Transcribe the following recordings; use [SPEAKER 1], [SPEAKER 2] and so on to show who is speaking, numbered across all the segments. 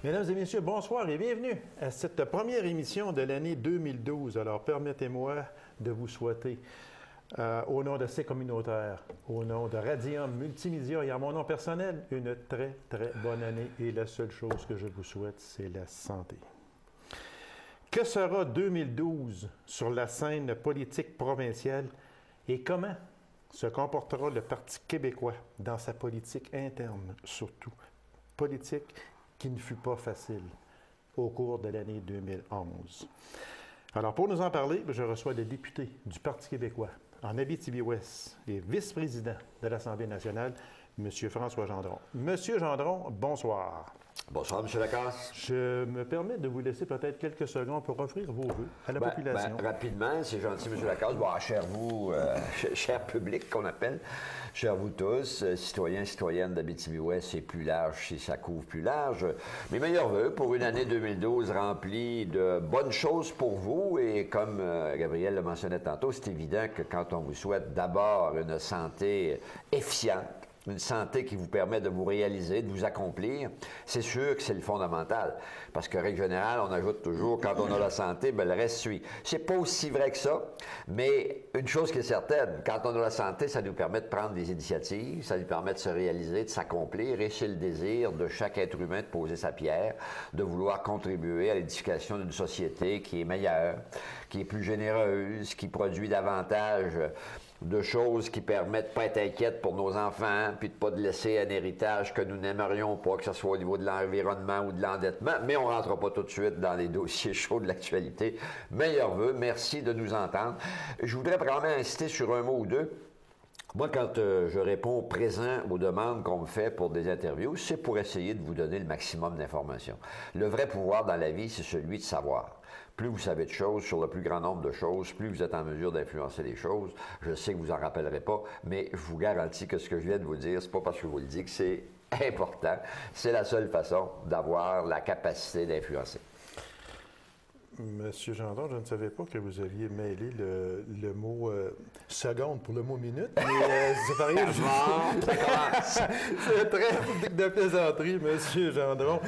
[SPEAKER 1] Mesdames et messieurs, bonsoir et bienvenue à cette première émission de l'année 2012. Alors, permettez-moi de vous souhaiter, au nom de ces communautaires, au nom de Radium Multimédia et à mon nom personnel, une très, très bonne année. Et la seule chose que je vous souhaite, c'est la santé. Que sera 2012 sur la scène politique provinciale et comment se comportera le Parti québécois dans sa politique interne, surtout politique qui ne fut pas facile au cours de l'année 2011. Alors, pour nous en parler, je reçois le député du Parti québécois en Abitibi-Ouest et vice-président de l'Assemblée nationale, M. François Gendron. Monsieur Gendron, bonsoir.
[SPEAKER 2] Bonsoir, M. Lacasse.
[SPEAKER 1] Je me permets de vous laisser peut-être quelques secondes pour offrir vos vœux à la population.
[SPEAKER 2] Rapidement, c'est gentil, M. Lacasse. Bon, cher vous, cher public qu'on appelle, chers vous tous, citoyens, citoyennes d'Abitibi-Ouest, c'est plus large si ça couvre plus large. Mes meilleurs vœux pour une année 2012 remplie de bonnes choses pour vous. Et comme Gabriel le mentionnait tantôt, c'est évident que quand on vous souhaite d'abord une santé efficiente, une santé qui vous permet de vous réaliser, de vous accomplir, c'est sûr que c'est le fondamental. Parce que, règle générale, on ajoute toujours, quand on a la santé, ben, le reste suit. C'est pas aussi vrai que ça, mais une chose qui est certaine, quand on a la santé, ça nous permet de prendre des initiatives, ça nous permet de se réaliser, de s'accomplir, et c'est le désir de chaque être humain de poser sa pierre, de vouloir contribuer à l'édification d'une société qui est meilleure, qui est plus généreuse, qui produit davantage de choses qui permettent de ne pas être inquiète pour nos enfants, puis de ne pas de laisser un héritage que nous n'aimerions pas, que ce soit au niveau de l'environnement ou de l'endettement, mais on ne rentre pas tout de suite dans les dossiers chauds de l'actualité. Meilleurs vœux, merci de nous entendre. Je voudrais vraiment insister sur un mot ou deux. Moi, quand je réponds présent aux demandes qu'on me fait pour des interviews, c'est pour essayer de vous donner le maximum d'informations. Le vrai pouvoir dans la vie, c'est celui de savoir. Plus vous savez de choses sur le plus grand nombre de choses, plus vous êtes en mesure d'influencer les choses. Je sais que vous en rappellerez pas, mais je vous garantis que ce que je viens de vous dire, c'est pas parce que je vous le dis que c'est important. C'est la seule façon d'avoir la capacité d'influencer.
[SPEAKER 1] Monsieur Gendron, je ne savais pas que vous aviez mêlé le mot seconde pour le mot minute, mais c'est pas rien. C'est très de plaisanterie, Monsieur Gendron.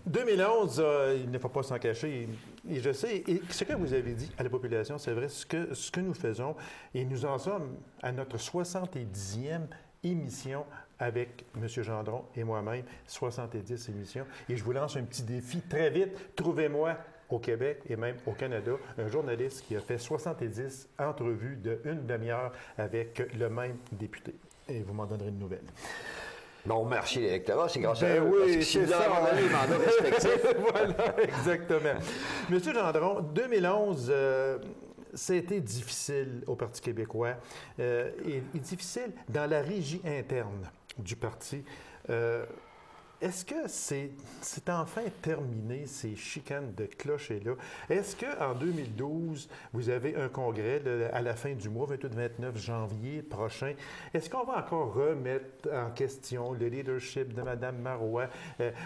[SPEAKER 1] 2011, il ne faut pas s'en cacher, et je sais, et ce que vous avez dit à la population, c'est vrai, ce que nous faisons, et nous en sommes à notre 70e émission avec M. Gendron et moi-même, 70 émissions. Et je vous lance un petit défi très vite. Trouvez-moi au Québec et même au Canada un journaliste qui a fait 70 entrevues de une demi-heure avec le même député. Et vous m'en donnerez une nouvelle.
[SPEAKER 2] Bon, merci l'électorat, c'est grâce à eux.
[SPEAKER 1] Oui, c'est ça.
[SPEAKER 2] Les mandats respectifs.
[SPEAKER 1] Voilà, exactement. Monsieur Gendron, 2011... ça a été difficile au Parti québécois et difficile dans la régie interne du parti. Est-ce que c'est enfin terminé, ces chicanes de clocher-là? Est-ce qu'en 2012, vous avez un congrès à la fin du mois, 28-29 janvier prochain? Est-ce qu'on va encore remettre en question le leadership de Mme Marois?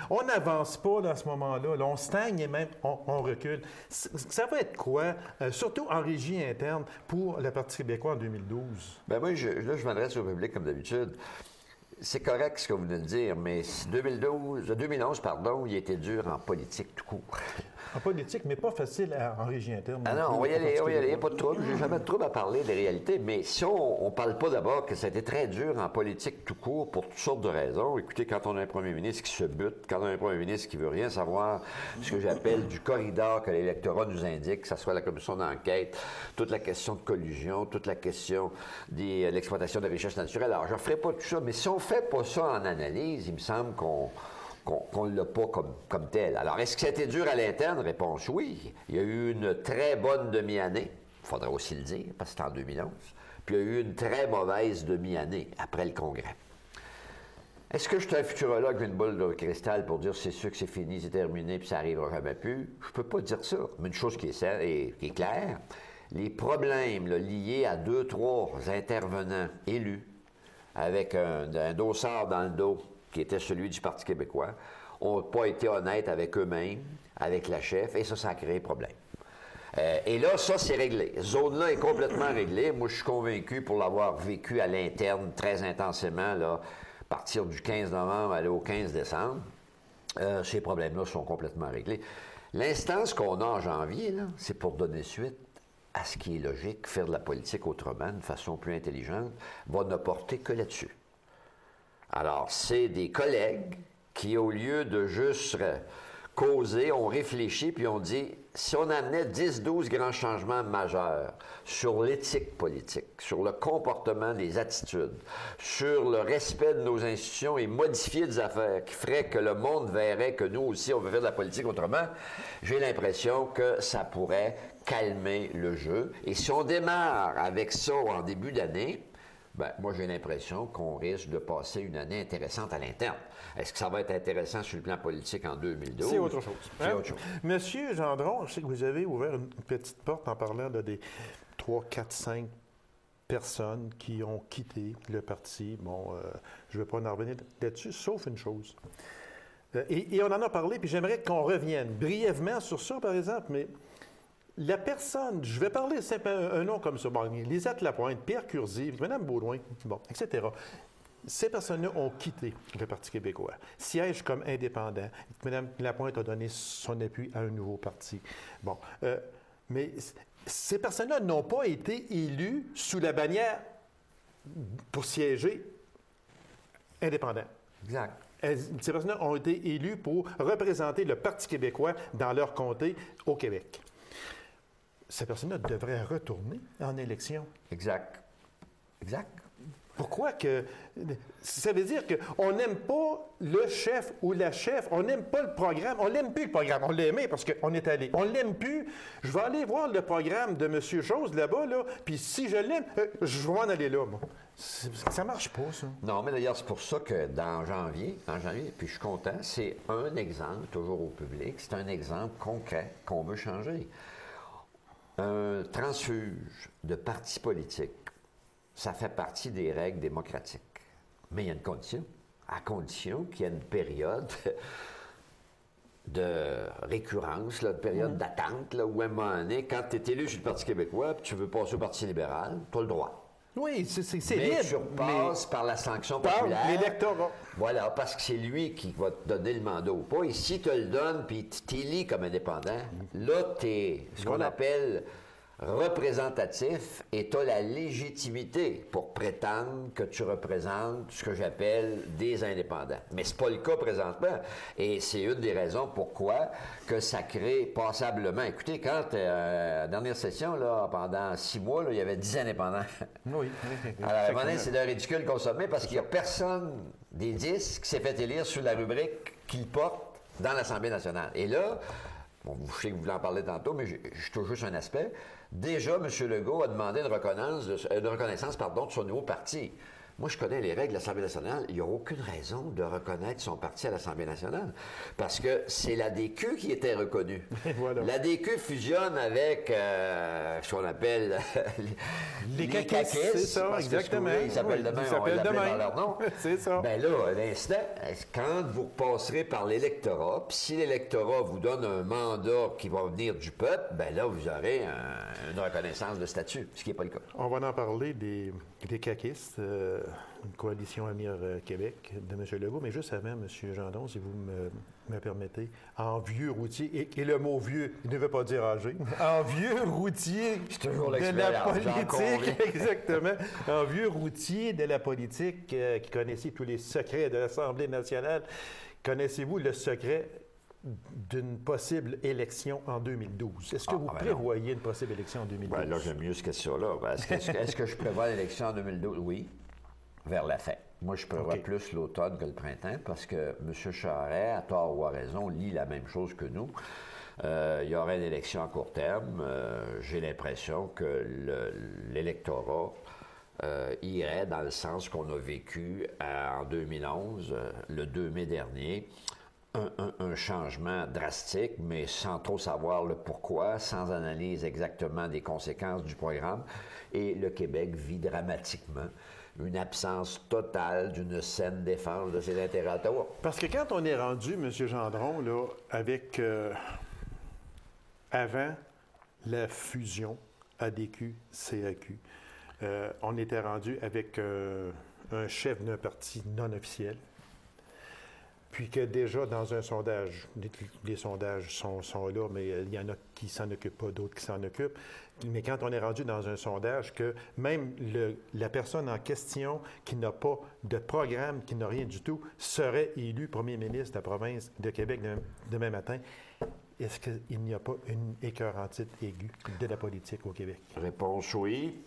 [SPEAKER 1] On n'avance pas à ce moment-là. Là, on stagne et même on recule. Ça va être quoi, surtout en régie interne, pour le Parti québécois en 2012?
[SPEAKER 2] Bien, moi, je m'adresse au public comme d'habitude. C'est correct ce que vous venez de dire, mais 2011, il était dur en politique tout court.
[SPEAKER 1] En politique, mais pas facile en régie interne.
[SPEAKER 2] Ah non, on va y aller, pas de trouble. J'ai jamais de trouble à parler des réalités, mais si on parle pas d'abord que ça a été très dur en politique tout court pour toutes sortes de raisons. Écoutez, quand on a un premier ministre qui se bute, quand on a un premier ministre qui veut rien savoir, ce que j'appelle du corridor que l'électorat nous indique, que ce soit la commission d'enquête, toute la question de collusion, toute la question de l'exploitation des richesses naturelles. Alors, je ne ferai pas tout ça, mais si on fait pas ça en analyse, il me semble qu'on ne l'a pas comme tel. Alors, est-ce que c'était dur à l'interne? Réponse oui. Il y a eu une très bonne demi-année, il faudrait aussi le dire, parce que c'était en 2011. Puis il y a eu une très mauvaise demi-année après le Congrès. Est-ce que je suis un futurologue avec une boule de cristal pour dire c'est sûr que c'est fini, c'est terminé, puis ça n'arrivera jamais plus? Je peux pas dire ça. Mais une chose qui est claire, les problèmes liés à 2-3 intervenants élus avec un dossard dans le dos, qui était celui du Parti québécois, n'ont pas été honnêtes avec eux-mêmes, avec la chef, et ça a créé problème. Et là, ça, c'est réglé. Cette zone-là est complètement réglée. Moi, je suis convaincu, pour l'avoir vécu à l'interne très intensément, là, à partir du 15 novembre aller au 15 décembre, ces problèmes-là sont complètement réglés. L'instance qu'on a en janvier, là, c'est pour donner suite à ce qui est logique, faire de la politique autrement, de façon plus intelligente, va ne porter que là-dessus. Alors, c'est des collègues qui, au lieu de juste causer, ont réfléchi puis ont dit, si on amenait 10-12 grands changements majeurs sur l'éthique politique, sur le comportement des attitudes, sur le respect de nos institutions et modifier des affaires qui feraient que le monde verrait que nous aussi, on veut faire de la politique autrement, j'ai l'impression que ça pourrait calmer le jeu. Et si on démarre avec ça en début d'année, ben, moi, j'ai l'impression qu'on risque de passer une année intéressante à l'interne. Est-ce que ça va être intéressant sur le plan politique en 2012?
[SPEAKER 1] C'est autre chose.
[SPEAKER 2] C'est autre chose.
[SPEAKER 1] Monsieur Gendron, je sais que vous avez ouvert une petite porte en parlant de des 3, 4, 5 personnes qui ont quitté le parti. Bon, je ne vais pas en revenir là-dessus, sauf une chose. Et on en a parlé, puis j'aimerais qu'on revienne brièvement sur ça, par exemple, mais la personne, je vais parler simplement un nom comme ça, bon, Lisette Lapointe, Pierre Curzi, Mme Beaudoin, bon, etc. Ces personnes-là ont quitté le Parti québécois, siègent comme indépendants. Mme Lapointe a donné son appui à un nouveau parti. Bon, mais ces personnes-là n'ont pas été élues sous la bannière pour siéger indépendant.
[SPEAKER 2] Exact.
[SPEAKER 1] Ces personnes-là ont été élues pour représenter le Parti québécois dans leur comté au Québec. Ces personnes-là devraient retourner en élection.
[SPEAKER 2] Exact. Exact.
[SPEAKER 1] Pourquoi que... Ça veut dire qu'on n'aime pas le chef ou la chef, on n'aime pas le programme, on l'aime plus le programme, on l'a aimé parce qu'on est allé. On l'aime plus. Je vais aller voir le programme de M. Chose là-bas, là, puis si je l'aime, je vais m'en aller là, moi. Ça marche pas, ça.
[SPEAKER 2] Non, mais d'ailleurs, c'est pour ça que en janvier, puis je suis content, c'est un exemple, toujours au public, c'est un exemple concret qu'on veut changer. Un transfuge de partis politiques, ça fait partie des règles démocratiques. Mais il y a une condition. À condition qu'il y ait une période de récurrence, là, une période d'attente, là, où à un moment donné, quand tu es élu sur le Parti québécois et tu veux passer au Parti libéral, tu as le droit.
[SPEAKER 1] Oui, c'est
[SPEAKER 2] mais
[SPEAKER 1] libre.
[SPEAKER 2] Tu repasses par la sanction populaire.
[SPEAKER 1] Par l'électorat.
[SPEAKER 2] Voilà, parce que c'est lui qui va te donner le mandat ou pas. Et si tu le donnes puis tu t'élis comme indépendant, là, tu es ce qu'on appelle représentatif et tu as la légitimité pour prétendre que tu représentes ce que j'appelle des indépendants. Mais c'est pas le cas présentement. Et c'est une des raisons pourquoi que ça crée passablement. Écoutez, quand, la dernière session, là, pendant 6 mois, là, il y avait 10 indépendants.
[SPEAKER 1] Oui.
[SPEAKER 2] Alors, à un moment donné, c'est d'un ridicule consommé parce qu'il n'y a personne des 10 qui s'est fait élire sur la rubrique qu'il porte dans l'Assemblée nationale. Et là, bon, je sais que vous voulez en parler tantôt, mais je touche juste un aspect. Déjà, M. Legault a demandé une reconnaissance de son nouveau parti. Moi, je connais les règles de l'Assemblée nationale. Il n'y a aucune raison de reconnaître son parti à l'Assemblée nationale. Parce que c'est l'ADQ qui était reconnue.
[SPEAKER 1] Voilà.
[SPEAKER 2] L'ADQ fusionne avec ce qu'on appelle
[SPEAKER 1] les caquistes. C'est ça, exactement.
[SPEAKER 2] Ils s'appellent demain, on l'appelle dans leur nom.
[SPEAKER 1] C'est ça.
[SPEAKER 2] Bien là, à l'instant, quand vous passerez par l'électorat, puis si l'électorat vous donne un mandat qui va venir du peuple, bien là, vous aurez une reconnaissance de statut, ce qui n'est pas le cas.
[SPEAKER 1] On va en parler des caquistes. Une coalition Avenir Québec de M. Legault. Mais juste avant, M. Gendron, si vous me permettez, en vieux routier, et le mot vieux, il ne veut pas dire âgé, en vieux routier de la politique, exactement, en vieux routier de la politique qui connaissait tous les secrets de l'Assemblée nationale, connaissez-vous le secret d'une possible élection en 2012? Est-ce que vous prévoyez une possible élection en 2012?
[SPEAKER 2] Ben là, j'aime mieux cette question-là. Est-ce que je prévois l'élection en 2012? Oui, vers la fin. Moi, je prévois plus l'automne que le printemps parce que M. Charest, à tort ou à raison, lit la même chose que nous. Il y aurait une élection à court terme. J'ai l'impression que l'électorat irait dans le sens qu'on a vécu en 2011, le 2 mai dernier. Un changement drastique, mais sans trop savoir le pourquoi, sans analyse exactement des conséquences du programme. Et le Québec vit dramatiquement une absence totale d'une saine défense de ses intérêts à Ottawa.
[SPEAKER 1] Parce que quand on est rendu, M. Gendron, là, avec avant la fusion ADQ-CAQ, on était rendu avec un chef d'un parti non officiel. puis que déjà dans un sondage, les sondages sont là, mais il y en a qui s'en occupent pas, d'autres qui s'en occupent. Mais quand on est rendu dans un sondage que même la personne en question qui n'a pas de programme, qui n'a rien du tout, serait élu premier ministre de la province de Québec demain matin, est-ce qu'il n'y a pas une écœurantite aiguë de la politique au Québec?
[SPEAKER 2] Réponse oui.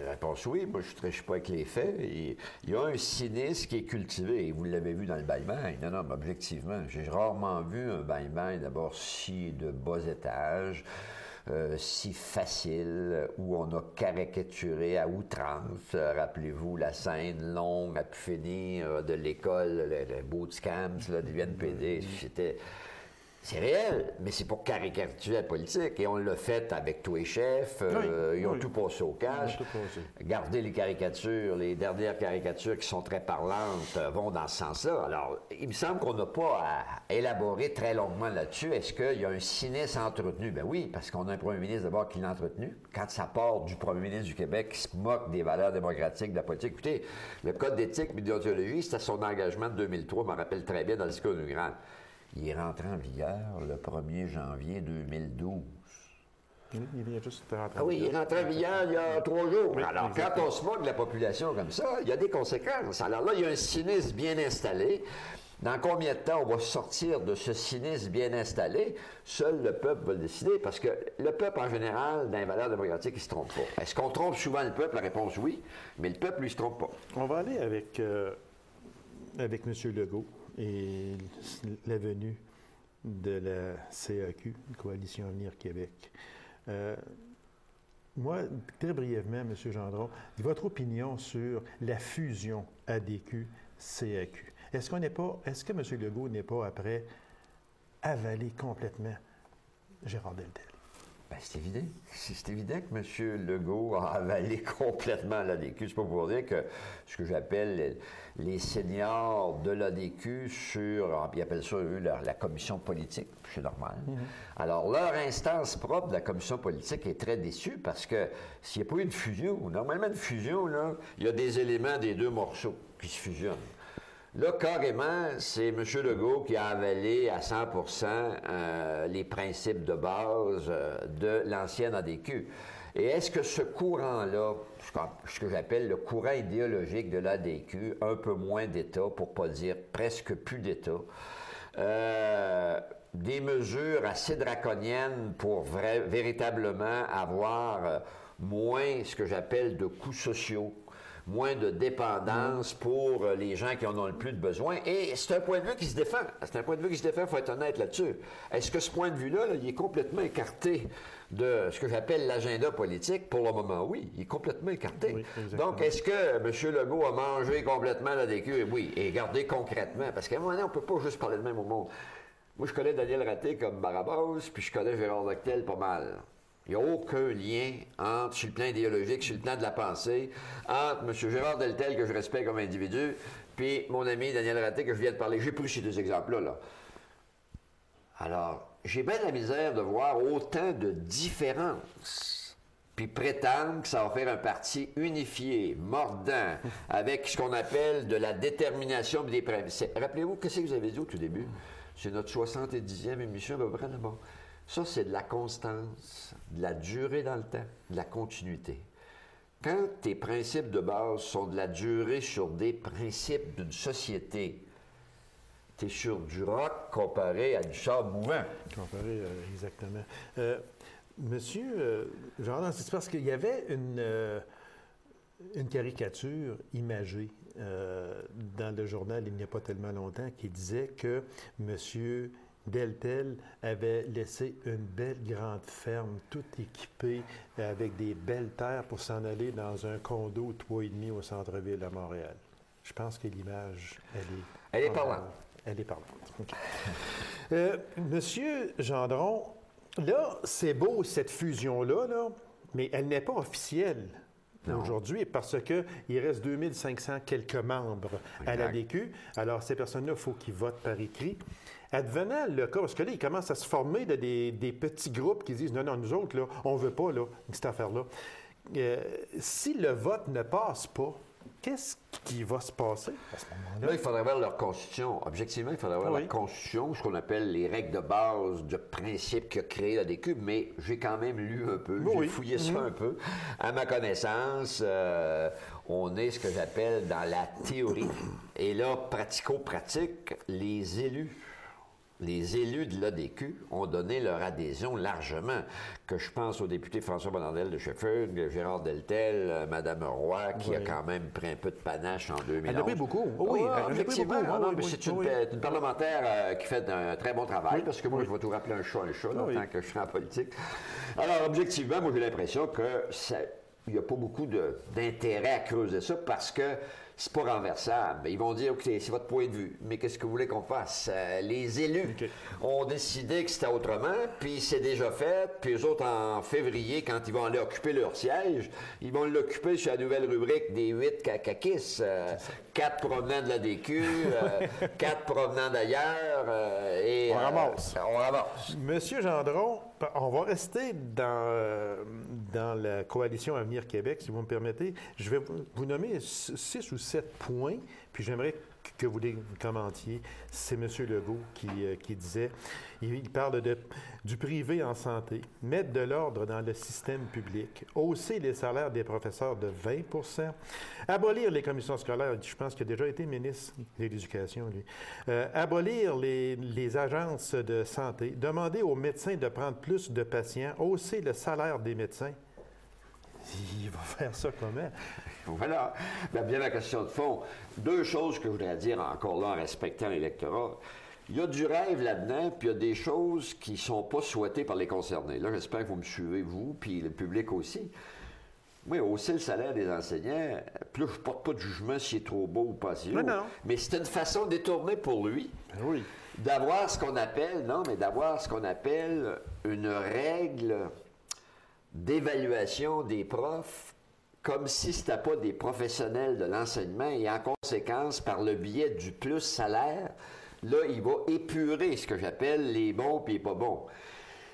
[SPEAKER 2] Réponse oui. Moi, je ne triche pas avec les faits. Il y a un cynisme qui est cultivé. Et vous l'avez vu dans le bail-bail. Non, non, mais objectivement. J'ai rarement vu un bail-bail d'abord si de bas étage, si facile, où on a caricaturé à outrance. Rappelez-vous la scène longue à pu finir de l'école, le bootcamp du NPD. C'est réel, mais c'est pour caricaturer la politique. Et on l'a fait avec tous les chefs. Ils ont tout passé au cash. Gardez les caricatures, les dernières caricatures qui sont très parlantes vont dans ce sens-là. Alors, il me semble qu'on n'a pas à élaborer très longuement là-dessus. Est-ce qu'il y a un cynisme entretenu? Ben oui, parce qu'on a un premier ministre d'abord qui l'a entretenu. Quand ça part du premier ministre du Québec qui se moque des valeurs démocratiques de la politique, écoutez, le Code d'éthique et d'idéologie, c'était son engagement de 2003, je me rappelle très bien dans le discours inaugural. Il est rentré en vigueur le 1er janvier 2012.
[SPEAKER 1] Il vient juste de rentrer.
[SPEAKER 2] Ah oui, il est rentré en vigueur il y a 3 jours. Oui, alors, exactement. Quand on se moque de la population comme ça, il y a des conséquences. Alors là, il y a un cynisme bien installé. Dans combien de temps on va sortir de ce cynisme bien installé? Seul le peuple va le décider, parce que le peuple, en général, dans les valeurs démocratiques, il ne se trompe pas. Est-ce qu'on trompe souvent le peuple? La réponse, oui. Mais le peuple, lui, ne se trompe pas.
[SPEAKER 1] On va aller avec M. Legault et la venue de la CAQ, Coalition Avenir Québec. Moi, très brièvement, M. Gendron, votre opinion sur la fusion ADQ-CAQ. Est-ce que M. Legault n'est pas après avaler complètement Gérard Deltel?
[SPEAKER 2] Bien, c'est évident. C'est évident que M. Legault a avalé complètement l'ADQ. C'est pas pour dire que ce que j'appelle les seniors de l'ADQ sur, ils appellent ça, eux, la commission politique. C'est normal. Mm-hmm. Alors, leur instance propre de la commission politique est très déçue parce que s'il n'y a pas eu de fusion, normalement, une fusion, là, il y a des éléments des deux morceaux qui se fusionnent. Là, carrément, c'est M. Legault qui a avalé à 100% les principes de base de l'ancienne ADQ. Et est-ce que ce courant-là, ce que j'appelle le courant idéologique de l'ADQ, un peu moins d'État, pour ne pas dire presque plus d'État, des mesures assez draconiennes pour véritablement avoir moins ce que j'appelle de coûts sociaux, moins de dépendance pour les gens qui en ont le plus de besoin. Et c'est un point de vue qui se défend. C'est un point de vue qui se défend, il faut être honnête là-dessus. Est-ce que ce point de vue-là, il est complètement écarté de ce que j'appelle l'agenda politique? Pour le moment, oui, il est complètement écarté. Oui, donc, est-ce que M. Legault a mangé complètement l'ADQ? Oui, et regardez concrètement, parce qu'à un moment donné, on ne peut pas juste parler de même au monde. Moi, je connais Daniel Raté comme Barabas, puis je connais Gérard Deltel pas mal. Il n'y a aucun lien entre, sur le plan idéologique, sur le plan de la pensée, entre M. Gérard Deltel, que je respecte comme individu, puis mon ami Daniel Raté, que je viens de parler. J'ai pris ces deux exemples-là. Là. Alors, j'ai bien la misère de voir autant de différences, puis prétendre que ça va faire un parti unifié, mordant, avec ce qu'on appelle de la détermination des principes. Rappelez-vous, qu'est-ce que vous avez dit au tout début? C'est notre 70e émission, à peu près là-bas. Ça, c'est de la constance, de la durée dans le temps, de la continuité. Quand tes principes de base sont de la durée sur des principes d'une société, tu es sur du roc comparé à du sable mouvant.
[SPEAKER 1] Comparé, exactement. Monsieur Jean, c'est parce qu'il y avait une caricature imagée dans le journal il n'y a pas tellement longtemps qui disait que Monsieur Deltel avait laissé une belle grande ferme, tout équipée avec des belles terres pour s'en aller dans un condo 3,5 au centre-ville à Montréal. Je pense que l'image,
[SPEAKER 2] elle est parlante.
[SPEAKER 1] Elle est parlante. Okay. Monsieur Gendron, là, c'est beau cette fusion-là, là, mais elle n'est pas officielle. Aujourd'hui, parce qu'il reste 2500 quelques membres à l'ADQ. Alors, ces personnes-là, il faut qu'ils votent par écrit. Advenant le cas, parce que là, il commence à se former des petits groupes qui disent « Non, non, nous autres, là, on ne veut pas là, cette affaire-là. » Si le vote ne passe pas, qu'est-ce qui va se passer à ce moment-là?
[SPEAKER 2] Là, il faudrait voir leur constitution. Objectivement, il faudrait voir
[SPEAKER 1] Oui.
[SPEAKER 2] la constitution, ce qu'on appelle les règles de base, de principe qu'a créé la DQ, mais j'ai quand même lu un peu,
[SPEAKER 1] Oui.
[SPEAKER 2] j'ai fouillé ça un peu. À ma connaissance, on est ce que j'appelle dans la théorie. Et là, pratico-pratique, les élus de l'ADQ ont donné leur adhésion largement. Que je pense au député François Bonnardel de Sheffield, Gérard Deltel, Mme Roy, qui a quand même pris un peu de panache en 2011.
[SPEAKER 1] Elle a pris beaucoup. Oh, oui, elle a pris
[SPEAKER 2] effectivement.
[SPEAKER 1] beaucoup.
[SPEAKER 2] Non,
[SPEAKER 1] Oui,
[SPEAKER 2] mais
[SPEAKER 1] oui,
[SPEAKER 2] c'est
[SPEAKER 1] oui.
[SPEAKER 2] une parlementaire qui fait un très bon travail, parce que moi, je vais tout rappeler un chat, là,
[SPEAKER 1] Oui.
[SPEAKER 2] tant que je suis en politique. Alors, objectivement, moi, j'ai l'impression que il n'y a pas beaucoup d'intérêt à creuser ça, parce que c'est pas renversable. Ils vont dire, écoutez, c'est votre point de vue, mais qu'est-ce que vous voulez qu'on fasse? Les élus ont décidé que c'était autrement, puis c'est déjà fait, puis eux autres, en février, quand ils vont aller occuper leur siège, ils vont l'occuper sur la nouvelle rubrique des 8 caquistes, 4 provenant de la DQ, 4 provenant d'ailleurs, et...
[SPEAKER 1] On ramasse.
[SPEAKER 2] On ramasse.
[SPEAKER 1] Monsieur Gendron, on va rester dans la coalition Avenir Québec, si vous me permettez. Je vais vous nommer 6 ou 7 points, puis j'aimerais que vous les commentiez. C'est M. Legault qui disait, il parle du privé en santé, mettre de l'ordre dans le système public, hausser les salaires des professeurs de 20 abolir les commissions scolaires, je pense qu'il a déjà été ministre de l'Éducation, lui, abolir les agences de santé, demander aux médecins de prendre plus de patients, hausser le salaire des médecins. Il va faire ça comment?
[SPEAKER 2] Voilà. Bien la question de fond. 2 choses que je voudrais dire encore là en respectant l'électorat. Il y a du rêve là-dedans, puis il y a des choses qui ne sont pas souhaitées par les concernés. Là, j'espère que vous me suivez, vous, puis le public aussi. Oui, hausser le salaire des enseignants, puis là, je ne porte pas de jugement s'il est trop beau ou pas si haut.
[SPEAKER 1] Non.
[SPEAKER 2] Mais c'est une façon détournée pour lui
[SPEAKER 1] Oui.
[SPEAKER 2] d'avoir ce qu'on appelle, une règle d'évaluation des profs comme si ce n'était pas des professionnels de l'enseignement et en conséquence, par le biais du plus salaire, là, il va épurer ce que j'appelle les bons et les pas bons.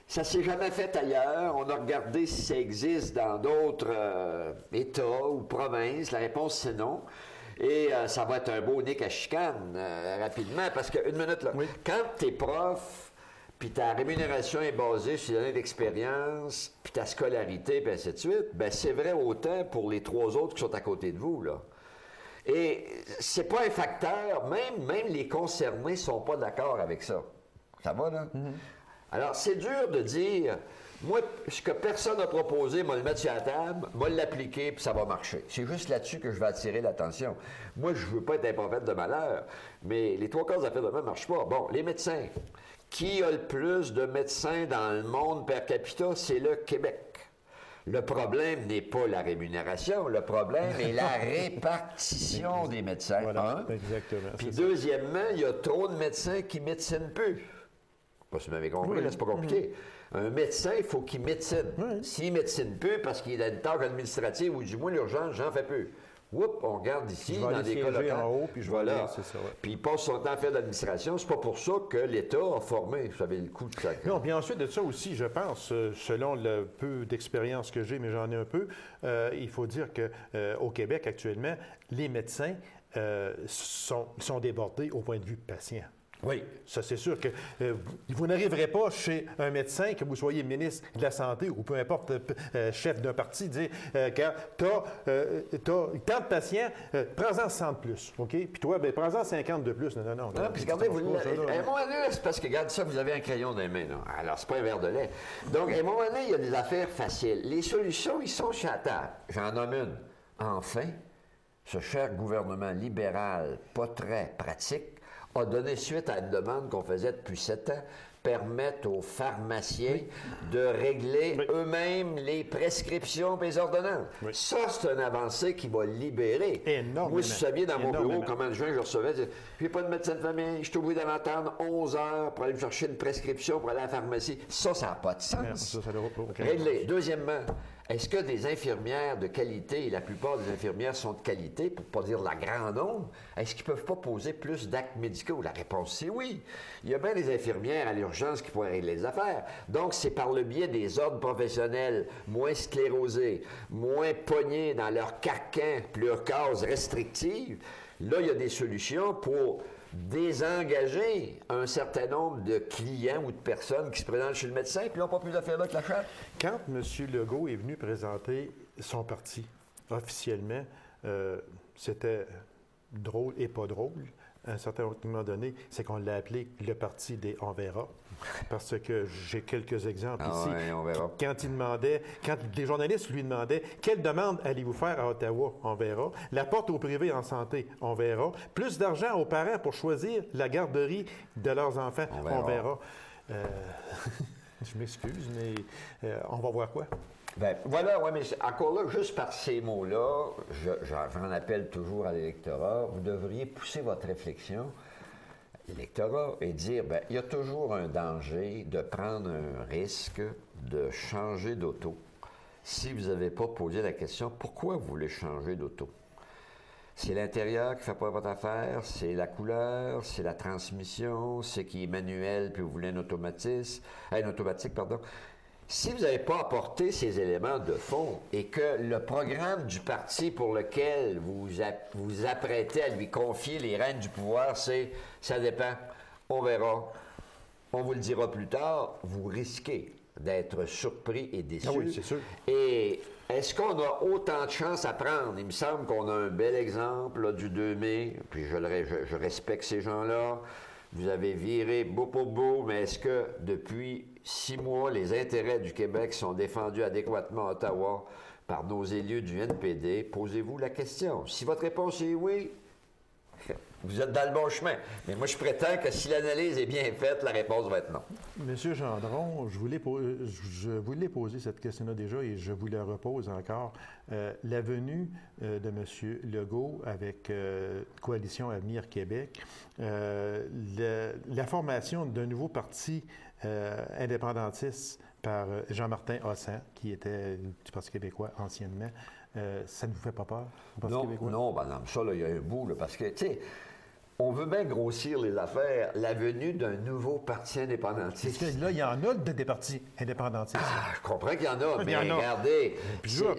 [SPEAKER 2] Ça ne s'est jamais fait ailleurs. On a regardé si ça existe dans d'autres États ou provinces. La réponse, c'est non. Et ça va être un beau nick à chicane rapidement parce qu'une minute, là, quand tu es prof, puis ta rémunération est basée sur l'année d'expérience, puis ta scolarité, puis ainsi de suite, bien, c'est vrai autant pour les 3 autres qui sont à côté de vous, là. Et c'est pas un facteur, même les concernés sont pas d'accord avec ça. Ça va, là? Alors, c'est dur de dire, moi, ce que personne n'a proposé, moi le mettre sur la table, moi l'appliquer, puis ça va marcher. C'est juste là-dessus que je vais attirer l'attention. Moi, je veux pas être un prophète de malheur, mais les 3/4 affaires de même ne marchent pas. Bon, les médecins. Qui a le plus de médecins dans le monde per capita? C'est le Québec. Le problème n'est pas la rémunération, le problème est la répartition des médecins.
[SPEAKER 1] Voilà, exactement.
[SPEAKER 2] Puis deuxièmement, il y a trop de médecins qui ne médecinent plus. Pas si vous m'avez compris, là, c'est pas compliqué. Un médecin, il faut qu'il médecine. S'il ne médecine plus parce qu'il a une tâche administrative ou du moins l'urgence, j'en fais plus. Oups, on regarde ici, dans des cas locaux.
[SPEAKER 1] En haut, puis je
[SPEAKER 2] voilà.
[SPEAKER 1] c'est ça, ouais.
[SPEAKER 2] Puis il passe son temps à faire de l'administration. C'est pas pour ça que l'État a formé, vous savez, le coup de ça.
[SPEAKER 1] Non, puis ensuite de ça aussi, je pense, selon le peu d'expérience que j'ai, mais j'en ai un peu, il faut dire qu'au Québec, actuellement, les médecins sont débordés au point de vue patient.
[SPEAKER 2] Oui.
[SPEAKER 1] Ça, c'est sûr que vous n'arriverez pas chez un médecin, que vous soyez ministre de la Santé ou peu importe, chef d'un parti, dire quand tu as tant de patients, prends-en 100 de plus, OK? Puis toi, ben, prends-en 50 de plus. Non.
[SPEAKER 2] Non, puis regardez, à un moment donné, c'est parce que, regarde ça, vous avez un crayon dans les mains, là. Alors, c'est pas un verre de lait. Donc, à un moment donné, il y a des affaires faciles. Les solutions, ils sont sur la table. J'en nomme une. Enfin, ce cher gouvernement libéral, pas très pratique, a donné suite à une demande qu'on faisait depuis 7 ans, permettre aux pharmaciens de régler eux-mêmes les prescriptions et les ordonnances. Ça, c'est une avancée qui va libérer.
[SPEAKER 1] Énormément.
[SPEAKER 2] Moi, si vous saviez dans mon bureau comment le juin je recevais, je n'ai pas de médecin de famille, je suis obligé d'aller attendre 11 heures pour aller me chercher une prescription pour aller à la pharmacie. Ça n'a pas de sens.
[SPEAKER 1] Ça doit pas.
[SPEAKER 2] Régler. Deuxièmement, Est-ce que des infirmières de qualité, et la plupart des infirmières sont de qualité, pour ne pas dire la grande nombre, est-ce qu'ils ne peuvent pas poser plus d'actes médicaux? La réponse, c'est oui. Il y a bien des infirmières à l'urgence qui pourraient régler les affaires. Donc, c'est par le biais des ordres professionnels moins sclérosés, moins pognés dans leur carcan, puis leurs cases restrictives. Là, il y a des solutions pour désengager un certain nombre de clients ou de personnes qui se présentent chez le médecin puis n'ont pas plus d'affaires là que la charte.
[SPEAKER 1] Quand M. Legault est venu présenter son parti officiellement, c'était drôle et pas drôle. À un certain moment donné, c'est qu'on l'a appelé le parti des On verra. Parce que j'ai quelques exemples ici.
[SPEAKER 2] Ouais, on verra.
[SPEAKER 1] Quand des journalistes lui demandaient quelle demande allez-vous faire à Ottawa, on verra. La porte au privé en santé, on verra. Plus d'argent aux parents pour choisir la garderie de leurs enfants, on verra. Je m'excuse, mais on va voir quoi?
[SPEAKER 2] Bien, voilà, oui, mais encore là, juste par ces mots-là, j'en appelle toujours à l'électorat, vous devriez pousser votre réflexion, l'électorat, et dire, bien, il y a toujours un danger de prendre un risque de changer d'auto si vous n'avez pas posé la question, pourquoi vous voulez changer d'auto? C'est l'intérieur qui ne fait pas votre affaire, c'est la couleur, c'est la transmission, c'est qui est manuel, puis vous voulez un automatique, pardon. Si vous n'avez pas apporté ces éléments de fond et que le programme du parti pour lequel vous vous apprêtez à lui confier les rênes du pouvoir, c'est « ça dépend, on verra, on vous le dira plus tard », vous risquez d'être surpris et déçu.
[SPEAKER 1] Ah oui, c'est sûr.
[SPEAKER 2] Et est-ce qu'on a autant de chances à prendre? Il me semble qu'on a un bel exemple là, du 2 mai, puis je respecte ces gens-là. Vous avez viré beau pour beau, mais est-ce que depuis 6 mois, les intérêts du Québec sont défendus adéquatement à Ottawa par nos élus du NPD? Posez-vous la question. Si votre réponse est oui, vous êtes dans le bon chemin. Mais moi, je prétends que si l'analyse est bien faite, la réponse va être non.
[SPEAKER 1] Monsieur Gendron, je voulais poser cette question-là déjà et je vous la repose encore. La venue de M. Legault avec Coalition Avenir Québec, la formation d'un nouveau parti indépendantiste par Jean-Martin Hossan, qui était du Parti québécois anciennement, ça ne vous fait pas peur, le Parti québécois?
[SPEAKER 2] Non, madame, ça, là, il y a un bout, là, parce que, tu sais, on veut bien grossir les affaires. La venue d'un nouveau parti indépendantiste.
[SPEAKER 1] Parce que là, il y en a des partis indépendantistes.
[SPEAKER 2] Ah, je comprends qu'il y en a, mais regardez,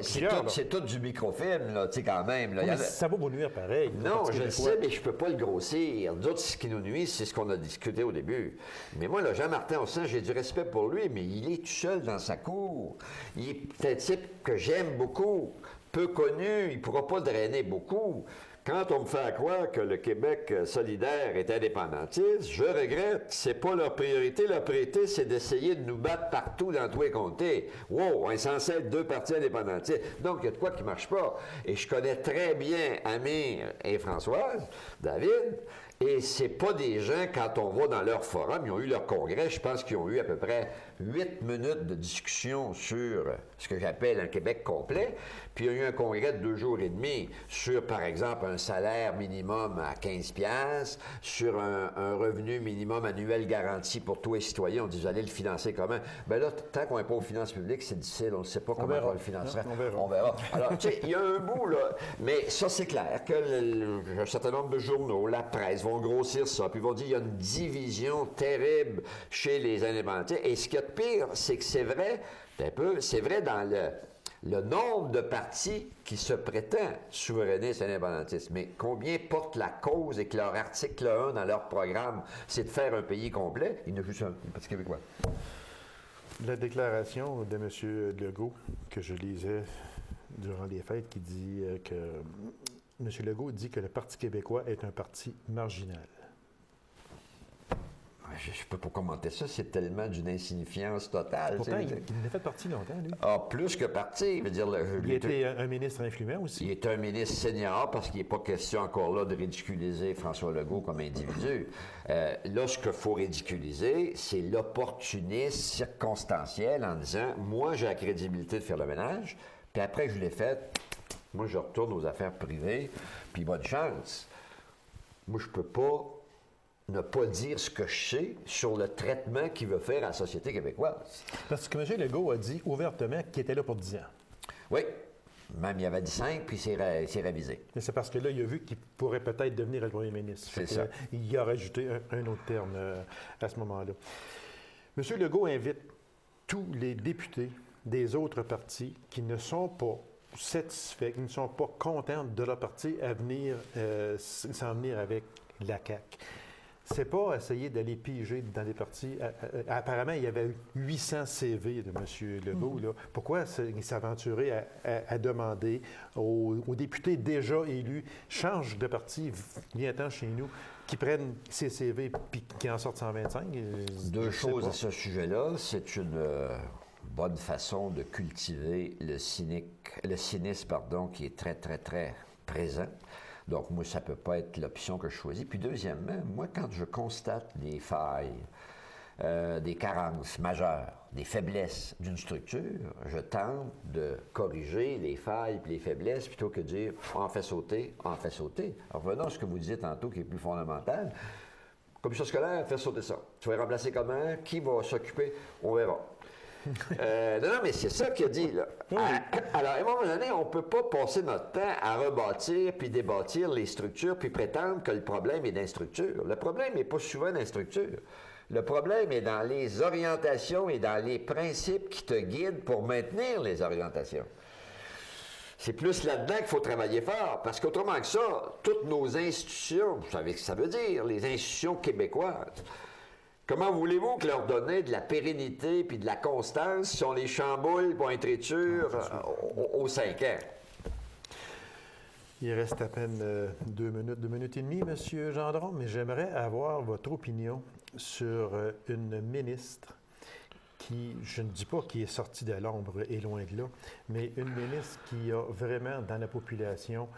[SPEAKER 2] c'est tout du microfilm, là, tu sais, quand même. Là,
[SPEAKER 1] oui, ça va vous nuire pareil.
[SPEAKER 2] Non, je le sais, mais je ne peux pas le grossir. D'autres, ce qui nous nuit, c'est ce qu'on a discuté au début. Mais moi, là, Jean-Martin Hossan, j'ai du respect pour lui, mais il est tout seul dans sa cour. Il est un type que j'aime beaucoup, peu connu, il ne pourra pas drainer beaucoup. Quand on me fait croire que le Québec solidaire est indépendantiste, je regrette. C'est pas leur priorité. Leur priorité, c'est d'essayer de nous battre partout dans tous les comtés. Wow, on est censé être 2 partis indépendantistes. Donc, il y a de quoi qui marche pas. Et je connais très bien Amir et Françoise, David, et c'est pas des gens, quand on va dans leur forum, ils ont eu leur congrès, je pense qu'ils ont eu à peu près 8 minutes de discussion sur ce que j'appelle un Québec complet, puis il y a eu un congrès de 2 jours et demi sur, par exemple, un salaire minimum à 15$, sur un revenu minimum annuel garanti pour tous les citoyens. On dit, vous allez le financer comment? Bien là, tant qu'on n'est pas aux finances publiques, c'est difficile, on ne sait pas comment on le financerait. On verra. Alors, tu sais, il y a un bout, là, mais ça, c'est clair que un certain nombre de journaux, la presse, vont grossir ça, puis vont dire, il y a une division terrible chez les indépendantistes. Et ce qu'il y a de pire, c'est que c'est vrai, c'est vrai dans le nombre de partis qui se prétendent souverainistes et indépendantistes. Mais combien portent la cause et que leur article 1 dans leur programme, c'est de faire un pays complet? Il n'y en a juste un, le Parti québécois.
[SPEAKER 1] La déclaration de M. Legault, que je lisais durant les fêtes, qui dit que M. Legault dit que le Parti québécois est un parti marginal.
[SPEAKER 2] Je ne peux pas commenter ça, c'est tellement d'une insignifiance totale.
[SPEAKER 1] Pourtant, il en a fait partie longtemps, lui.
[SPEAKER 2] Ah, plus que partie. Je veux dire,
[SPEAKER 1] il était un ministre influent aussi.
[SPEAKER 2] Il est un ministre senior parce qu'il n'est pas question encore là de ridiculiser François Legault comme individu. Là, ce qu'il faut ridiculiser, c'est l'opportunisme circonstanciel en disant, moi, j'ai la crédibilité de faire le ménage, puis après que je l'ai fait, moi, je retourne aux affaires privées, puis bonne chance. Moi, je ne peux pas ne pas dire ce que je sais sur le traitement qu'il veut faire à la société québécoise.
[SPEAKER 1] Parce que M. Legault a dit ouvertement qu'il était là pour 10 ans.
[SPEAKER 2] Oui. Même il avait dit 5, puis c'est révisé.
[SPEAKER 1] Mais c'est parce que là, il a vu qu'il pourrait peut-être devenir le premier ministre.
[SPEAKER 2] C'est ça.
[SPEAKER 1] Il a rajouté un autre terme à ce moment-là. M. Legault invite tous les députés des autres partis qui ne sont pas satisfaits, qui ne sont pas contents de leur parti à venir s'en venir avec la CAQ. C'est pas essayer d'aller piger dans les partis. Apparemment, il y avait eu 800 CV de M. Legault. Là. Pourquoi il s'aventurait à demander aux députés déjà élus, change de parti, viens-t'en chez nous, qui prennent ces CV puis qui en sortent 125?
[SPEAKER 2] Deux choses à ce sujet-là. C'est une bonne façon de cultiver le cynisme, qui est très, très, très présent. Donc, moi, ça ne peut pas être l'option que je choisis. Puis, deuxièmement, moi, quand je constate des failles, des carences majeures, des faiblesses d'une structure, je tente de corriger les failles et les faiblesses plutôt que de dire « on en fait sauter, on en fait sauter ». Alors, revenons à ce que vous disiez tantôt qui est plus fondamental. Commission scolaire, faire sauter ça. Tu vas remplacer comment? Qui va s'occuper? On verra. Non, mais c'est ça qu'il a dit, là. Oui. Alors, à un moment donné, on ne peut pas passer notre temps à rebâtir puis débâtir les structures puis prétendre que le problème est dans les structures. Le problème n'est pas souvent dans les structures. Le problème est dans les orientations et dans les principes qui te guident pour maintenir les orientations. C'est plus là-dedans qu'il faut travailler fort, parce qu'autrement que ça, toutes nos institutions, vous savez ce que ça veut dire, les institutions québécoises, comment voulez-vous que leur donner de la pérennité puis de la constance si on les chamboule pour écriture aux 5 ans?
[SPEAKER 1] Il reste à peine 2 minutes et demie, M. Gendron, mais j'aimerais avoir votre opinion sur une ministre qui, je ne dis pas qui est sortie de l'ombre et loin de là, mais une ministre qui a vraiment, dans la population,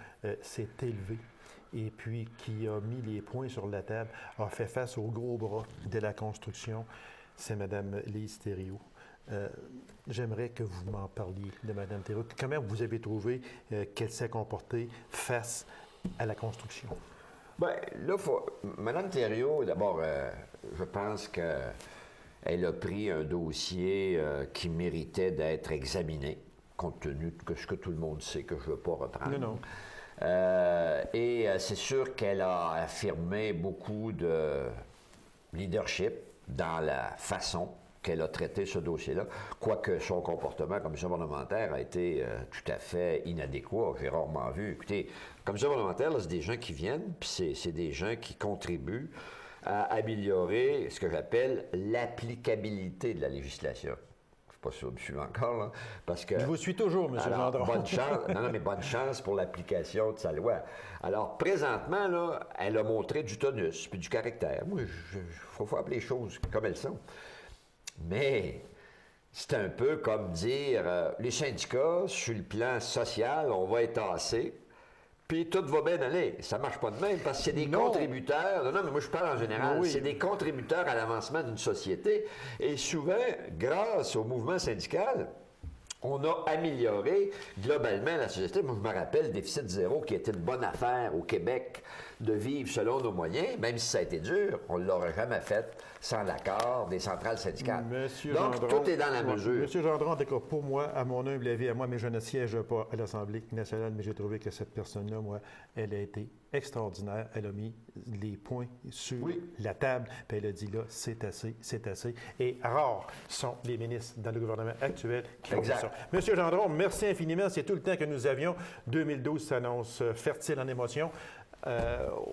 [SPEAKER 1] s'est élevée et puis qui a mis les points sur la table, a fait face au gros bras de la construction, c'est Mme Lise Thériault. J'aimerais que vous m'en parliez de Mme Thériault. Comment vous avez trouvé qu'elle s'est comportée face à la construction?
[SPEAKER 2] Bien, là, Mme Thériault, d'abord, je pense qu'elle a pris un dossier qui méritait d'être examiné, compte tenu de ce que tout le monde sait que je ne veux pas reprendre.
[SPEAKER 1] Non.
[SPEAKER 2] Et c'est sûr qu'elle a affirmé beaucoup de leadership dans la façon qu'elle a traité ce dossier-là, quoique son comportement comme commission parlementaire a été tout à fait inadéquat. J'ai rarement vu. Écoutez, commission parlementaire, là, c'est des gens qui viennent, puis c'est des gens qui contribuent à améliorer ce que j'appelle l'applicabilité de la législation. Pas sûr de me suivre encore, là, parce que...
[SPEAKER 1] Je vous suis toujours, M. Gendron.
[SPEAKER 2] Bonne chance, non, mais bonne chance pour l'application de sa loi. Alors, présentement, là, elle a montré du tonus puis du caractère. Moi, il faut appeler les choses comme elles sont. Mais c'est un peu comme dire, les syndicats, sur le plan social, on va être tassés, puis tout va bien aller. Ça marche pas de même, parce que c'est des contributeurs. Non, mais moi, je parle en général. Oui. C'est des contributeurs à l'avancement d'une société. Et souvent, grâce au mouvement syndical, on a amélioré globalement la société. Moi, je me rappelle le déficit zéro qui était une bonne affaire au Québec de vivre selon nos moyens, même si ça a été dur, on ne l'aurait jamais fait sans l'accord des centrales syndicales. Donc, Gendron, tout est dans la mesure.
[SPEAKER 1] Monsieur Gendron, en tout cas, pour moi, à mon humble avis, à moi, mais je ne siège pas à l'Assemblée nationale, mais j'ai trouvé que cette personne-là, moi, elle a été extraordinaire. Elle a mis les points sur la table, puis elle a dit, là, c'est assez, c'est assez. Et rares sont les ministres dans le gouvernement actuel qui font ça. Monsieur Gendron, merci infiniment. C'est tout le temps que nous avions. 2012 s'annonce fertile en émotions.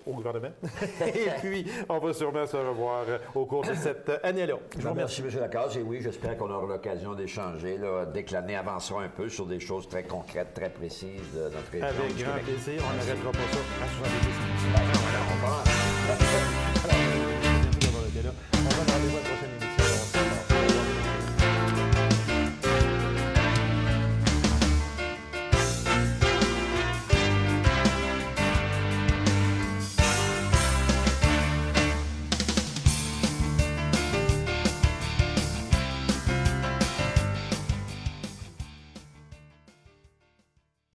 [SPEAKER 1] Au gouvernement. Et puis, on va sûrement se revoir au cours de cette année-là.
[SPEAKER 2] Je vous remercie, M. Lacaze. Et oui, j'espère qu'on aura l'occasion d'échanger dès que l'année avancera un peu sur des choses très concrètes, très précises de notre région.
[SPEAKER 1] Avec grand plaisir. On n'arrêtera pas ça à 70.